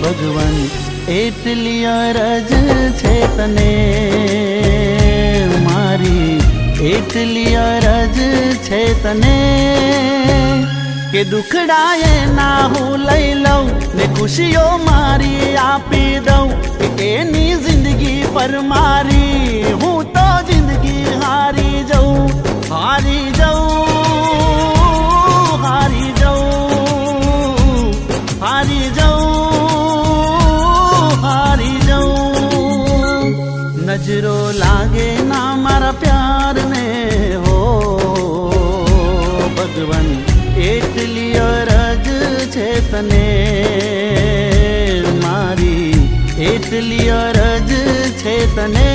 ભગવાન એટલી અરજ છે તને મારી, એટલી અરજ છે તને કે દુખડાએ ના હું લઈ લઉં ને ખુશીઓ મારી આપી દઉં કે એની જિંદગી પર મારી હું તો જિંદગી હારી જાઉં, હારી જાઉં, હારી જાઉં, હારી જાઉં, હારી જાઉં। નજરો લાગે ના મારા પ્યાર ને હો ભગવાન એટલી અરજ છે તને મારી, એટલી અરજ છે તને।